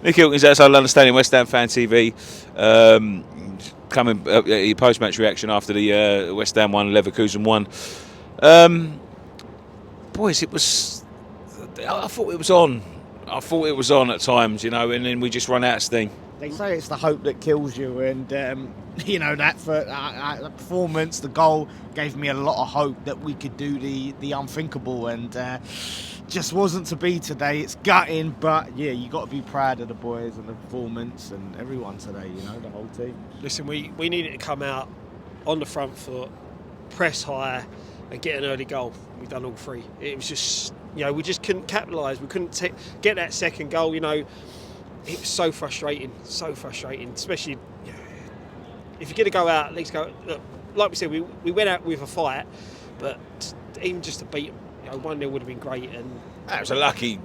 Nick Hilton's outside London Stadium, West Ham Fan TV. Coming your post-match reaction after the West Ham won, Leverkusen won. Boys, it was. I thought it was on. I thought it was on at times, and then we just run out of steam. They say it's the hope that kills you, and that for the performance, the goal gave me a lot of hope that we could do the unthinkable, and just wasn't to be today. It's gutting, but yeah, you got to be proud of the boys and the performance and everyone today. The whole team. Listen, we needed to come out on the front foot, press high, and get an early goal. We've done all three. It was just, we just couldn't capitalise. We couldn't get that second goal. It was so frustrating, especially if you're going to go out, at least go. Look, like we said, we went out with a fight, but even just to beat them, 1-0 would have been great. And that was a lucky.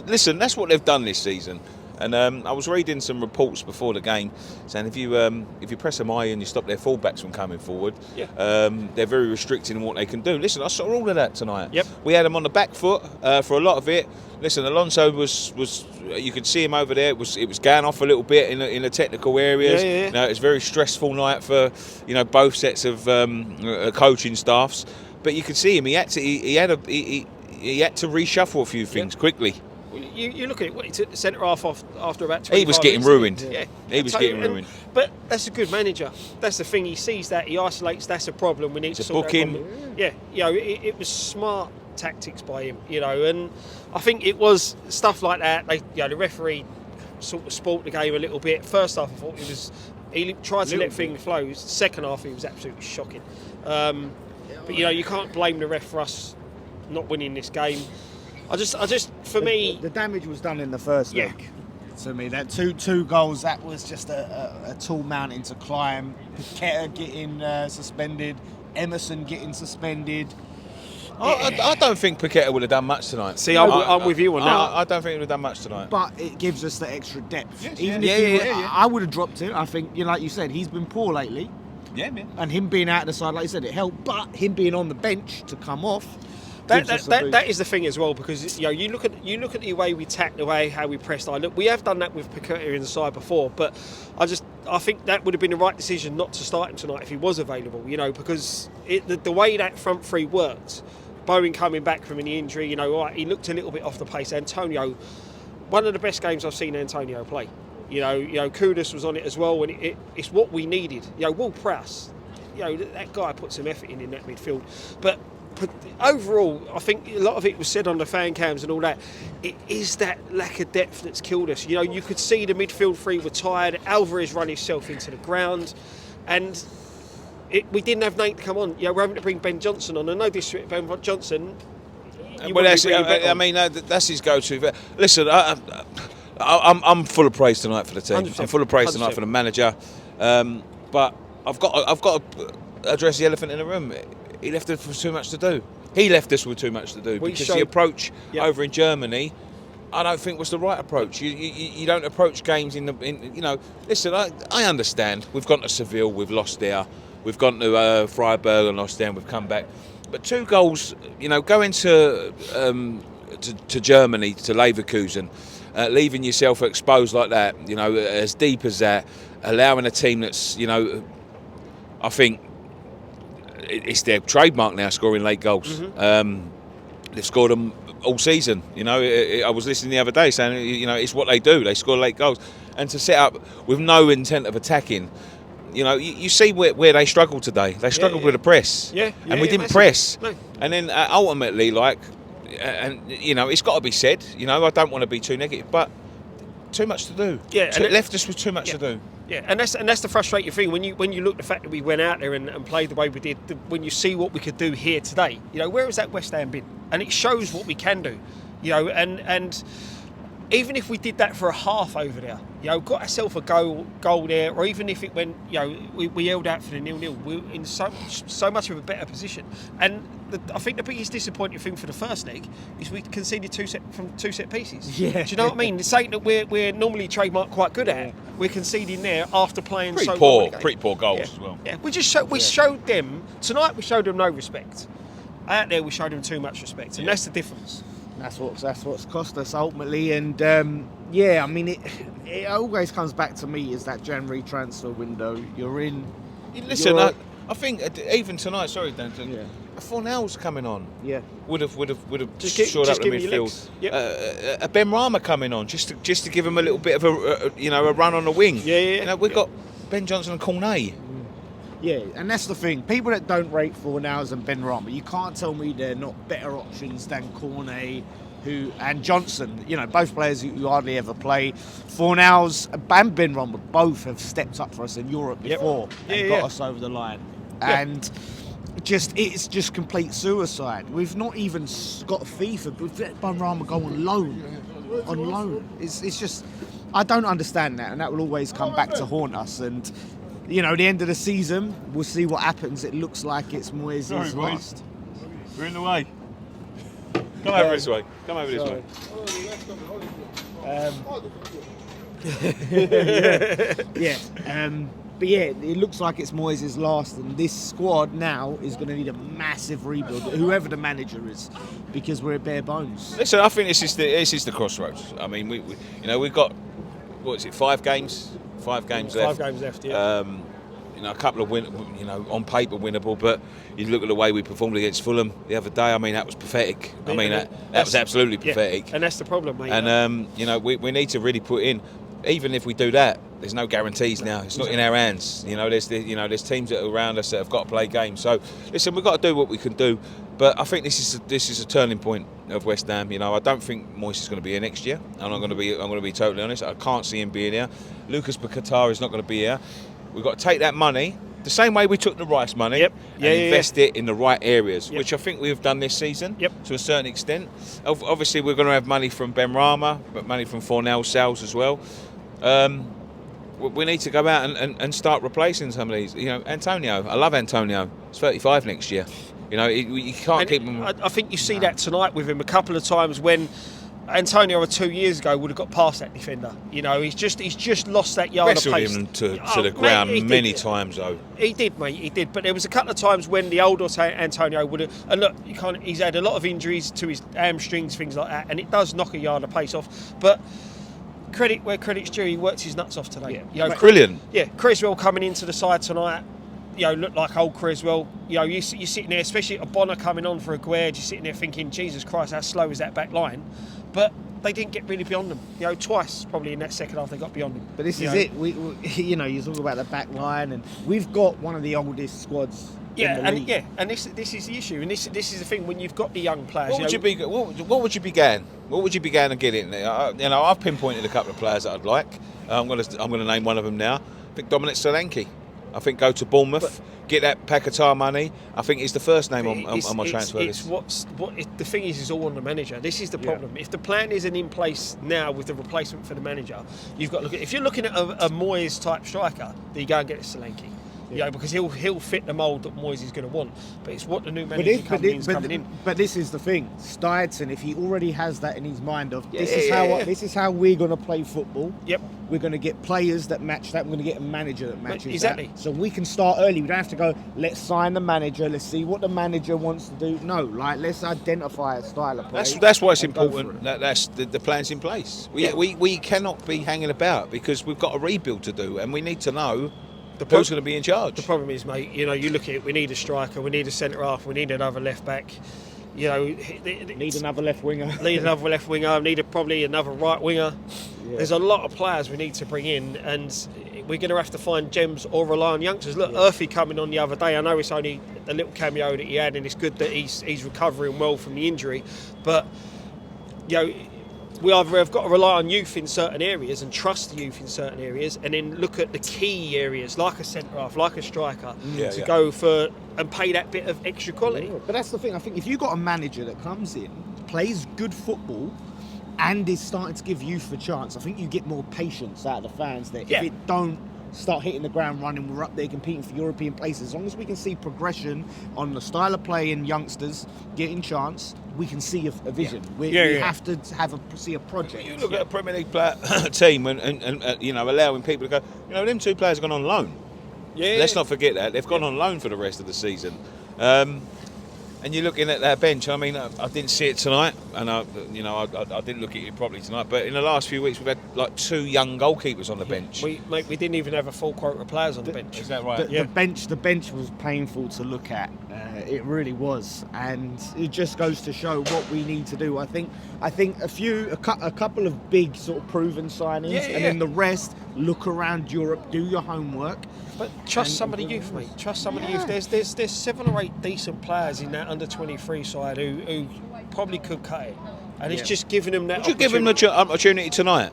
Listen, that's what they've done this season. And I was reading some reports before the game saying if you press them high and you stop their fullbacks from coming forward, they're very restricting in what they can do. Listen, I saw all of that tonight. Yep. We had them on the back foot for a lot of it. Listen, Alonso was you could see him over there. It was going off a little bit in the technical areas. Yeah. It was a very stressful night for both sets of coaching staffs. But you could see him. He had to reshuffle a few things quickly. You look at it. He took the centre half off after about 25 He was getting minutes. ruined. Yeah, he was getting ruined. But that's a good manager. That's the thing. He sees that. He isolates. That's a problem. We need to sort booking. that problem. Yeah, it was smart tactics by him. And I think it was stuff like that. The referee sort of spoilt the game a little bit. First half, I thought he tried to let things flow. Second half, he was absolutely shocking. But you can't blame the ref for us not winning this game. I just for me, the damage was done in the first leg. To me, that two goals, that was just a tall mountain to climb. Paqueta getting suspended, Emerson getting suspended. I don't think Paqueta would have done much tonight. See, I'm with you on that. I don't think he would have done much tonight. But it gives us the extra depth. Yes, I would have dropped him. I think, like you said, he's been poor lately. Yeah, man. And him being out of the side, like you said, it helped. But him being on the bench to come off. That is the thing as well, because you look at the way we tacked, the way how we pressed. Look, we have done that with Paqueta in the side before, but I think that would have been the right decision not to start him tonight if he was available. Because the way that front three worked, Bowen coming back from an injury, he looked a little bit off the pace. Antonio, one of the best games I've seen Antonio play. Kudus was on it as well, and it's what we needed. Will Prowse, that guy put some effort in that midfield, but overall, I think a lot of it was said on the fan cams and all that. It is that lack of depth that's killed us. You could see the midfield three were tired. Alvarez run himself into the ground, and we didn't have Nate to come on. We're having to bring Ben Johnson on. And no disrespect, Ben Johnson. That's his go-to. Listen, I'm full of praise tonight for the team. 100%. I'm full of praise tonight for the manager. But I've got to address the elephant in the room. He left us with too much to do. Because the approach over in Germany, I don't think was the right approach. You don't approach games Listen, I understand. We've gone to Seville, we've lost there. We've gone to Freiburg and lost there, and we've come back. But 2 goals, going to Germany, to Leverkusen, leaving yourself exposed like that, as deep as that, allowing a team that's, I think it's their trademark now, scoring late goals. Mm-hmm. They've scored them all season. I was listening the other day saying, it's what they do. They score late goals, and to set up with no intent of attacking. You see where they struggled today. They struggled with the press, and we didn't press. No. And then ultimately, it's got to be said. I don't want to be too negative, but too much to do. Left us with too much to do. Yeah, and that's the frustrating thing when you look at the fact that we went out there and played the way we did. When you see what we could do here today, where has that West Ham been? And it shows what we can do, and even if we did that for a half over there, got ourselves a goal there, or even if it went, we held out for the 0-0, we're in so much of a better position. And I think the biggest disappointing thing for the first leg is we conceded two set pieces. Yeah. Do you know what I mean? It's something that we're normally trademarked quite good at. We're conceding there after playing pretty poor goals as well. Yeah, we showed them tonight. We showed them no respect. Out there, we showed them too much respect, and that's the difference. That's what's cost us ultimately, and I mean it always comes back to me is that January transfer window. You're in. Listen, I think even tonight. Sorry, Dan. Yeah. Fornell's coming on. Yeah. Would have shored up the midfield. A Ben Rama coming on just to give him a little bit of a run on the wing. We've got Ben Johnson and Cornet. Yeah, and that's the thing. People that don't rate Fornals and Ben Rama, you can't tell me they're not better options than Cornet and Johnson. Both players who hardly ever play. Fornals and Ben Rama both have stepped up for us in Europe before and got us over the line. And it's just complete suicide. We've not even got a fee for Ben Rama go on loan. It's just, I don't understand that, and that will always come back to haunt us. And the end of the season, we'll see what happens. It looks like it's Moyes' last. We're in the way. Come over this way. Come over this way. But it looks like it's Moyes' last, and this squad now is going to need a massive rebuild, whoever the manager is, because we're at bare bones. Listen, I think this is the crossroads. I mean, we've got 5 games. 5 games left. 5 games left. Yeah. A couple of on paper winnable, but you look at the way we performed against Fulham the other day. I mean, that was pathetic. I mean, that was absolutely pathetic. And that's the problem, mate. And we need to really put in. Even if we do that, there's no guarantees now. It's not in our hands. There's teams that are around us that have got to play games. So listen, we've got to do what we can do. But I think this is a turning point of West Ham. I don't think Moyes is going to be here next year. I'm going to be totally honest. I can't see him being here. Lucas Paquetá is not going to be here. We've got to take that money the same way we took the Rice money and invest it in the right areas, which I think we've done this season to a certain extent. Obviously, we're going to have money from Ben Rama, but money from Fornell sales as well. We need to go out and start replacing some of these. Antonio. I love Antonio. He's 35 next year. You can't keep him. I think you see that tonight with him a couple of times when Antonio 2 years ago would have got past that defender. He's just lost that yard of pace. Wrestled him to the ground many times though. He did, mate. He did. But there was a couple of times when the older Antonio would have. And look, he's had a lot of injuries to his hamstrings, things like that, and it does knock a yard of pace off. But credit where credit's due, he worked his nuts off today. Brilliant. Yeah, Creswell coming into the side tonight. Look like old Creswell. You're sitting there, especially a Bonner coming on for a Aguerd, you're sitting there thinking, Jesus Christ, how slow is that back line? But they didn't get really beyond them. Twice probably in that second half they got beyond them. But this is it. We you talk about the back line, and we've got one of the oldest squads. And this is the issue, and this is the thing when you've got the young players. What would you be going to get in there? I've pinpointed a couple of players that I'd like. I'm going to name one of them now. I think Dominic Solanke. I think go to Bournemouth, get that Paquetá money. I think he's the first name on my transfer list. The thing is all on the manager. This is the problem. If the plan isn't in place now with the replacement for the manager, you've got to look at. If you're looking at a Moyes type striker, then you go and get a Solanke. Because he'll fit the mould that Moyes is going to want. But it's what the new manager coming in. But this is the thing. Stuyton, if he already has that in his mind of this is how we're going to play football. Yep. We're going to get players that match that. We're going to get a manager that matches that. So we can start early. We don't have to go, let's sign the manager. Let's see what the manager wants to do. No, let's identify a style of play. That's why it's important that the plan's in place. We cannot be hanging about because we've got a rebuild to do and we need to know who's going to be in charge? The problem is, mate, you look at it, we need a striker, we need a centre-half, we need another left-back. Need another left winger. Need probably another right winger. Yeah. There's a lot of players we need to bring in, and we're going to have to find gems or rely on youngsters. Look, Earthy coming on the other day. I know it's only a little cameo that he had, and it's good that he's recovering well from the injury. But we either have got to rely on youth in certain areas and trust the youth in certain areas, and then look at the key areas like a centre half, like a striker, to go for and pay that bit of extra quality. Yeah, but that's the thing. I think if you've got a manager that comes in, plays good football, and is starting to give youth a chance, I think you get more patience out of the fans. That if it don't start hitting the ground running, we're up there competing for European places. As long as we can see progression on the style of play and youngsters getting chance, we can see a vision. We have to see a project. You look at a Premier League team and allowing people to go. Them 2 players have gone on loan. Let's not forget that they've gone on loan for the rest of the season. And you're looking at that bench. I mean, I didn't see it tonight, and I didn't look at it properly tonight. But in the last few weeks, we've had like 2 young goalkeepers on the bench. We didn't even have a full quota of players on the bench. Is that right? The bench was painful to look at. It really was, and it just goes to show what we need to do. I think a couple of big sort of proven signings, and then the rest, look around Europe, do your homework. But trust some of the youth, mate. Trust some of the youth. There's 7 or 8 decent players in that under 23 side who probably could cut it, and it's just giving them that. Would you give them the opportunity tonight?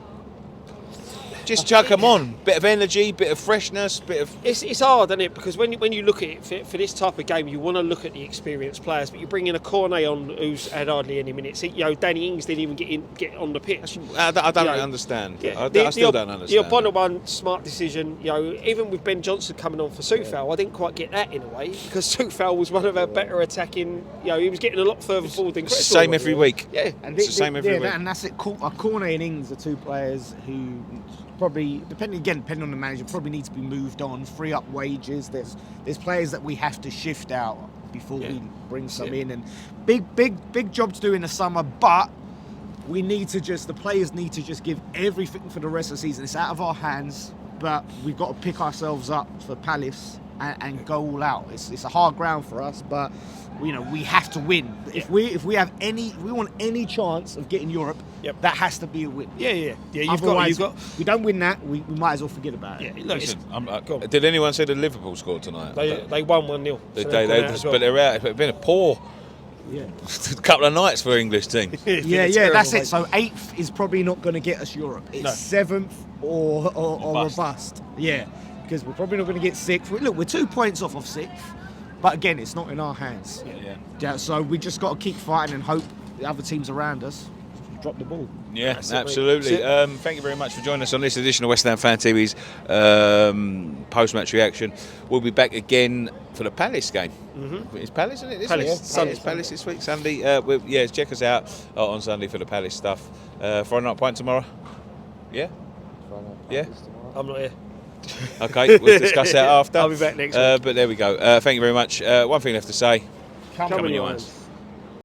Just chuck them on. Bit of energy, bit of freshness, bit of. It's hard, isn't it? Because when you look at it for this type of game, you want to look at the experienced players, but you bring in a Cornet on who's had hardly any minutes. Danny Ings didn't even get on the pitch. I don't understand. I still don't understand. The Bonner one, smart decision. Even with Ben Johnson coming on for Soufal, I didn't quite get that in a way, because Soufal was one of our better attacking. He was getting a lot further forward than Cresswell. Same every week. Yeah, and it's the same every week. And that's it. Cornet and Ings are 2 players who probably, depending on the manager, probably need to be moved on, free up wages. There's players that we have to shift out before we bring some in, and big job to do in the summer. But the players need to just give everything for the rest of the season. It's out of our hands, but we've got to pick ourselves up for Palace and go all out. It's a hard ground for us, but we have to win. If we want any chance of getting Europe, that has to be a win. Yeah. Otherwise, we don't win that, we might as well forget about it. Listen, did anyone say that Liverpool scored tonight? They won 1-0. But they're out. It's been a poor couple of nights for English team. That's it. So 8th is probably not going to get us Europe. It's 7th or a bust. Yeah, because we're probably not going to get 6th. Look, we're 2 points off of 6th. But again, it's not in our hands. Yeah. So we just got to keep fighting and hope the other teams around us drop the ball. Yeah, absolutely. Thank you very much for joining us on this edition of West Ham Fan TV's post-match reaction. We'll be back again for the Palace game. Mm-hmm. It's Palace, isn't it? It's Palace this week, Sunday. Check us out on Sunday for the Palace stuff. Friday night pint tomorrow. Yeah. I'm not here. Okay, we'll discuss that after. I'll be back next week. But there we go. Thank you very much. One thing left to say. Come on, you ones.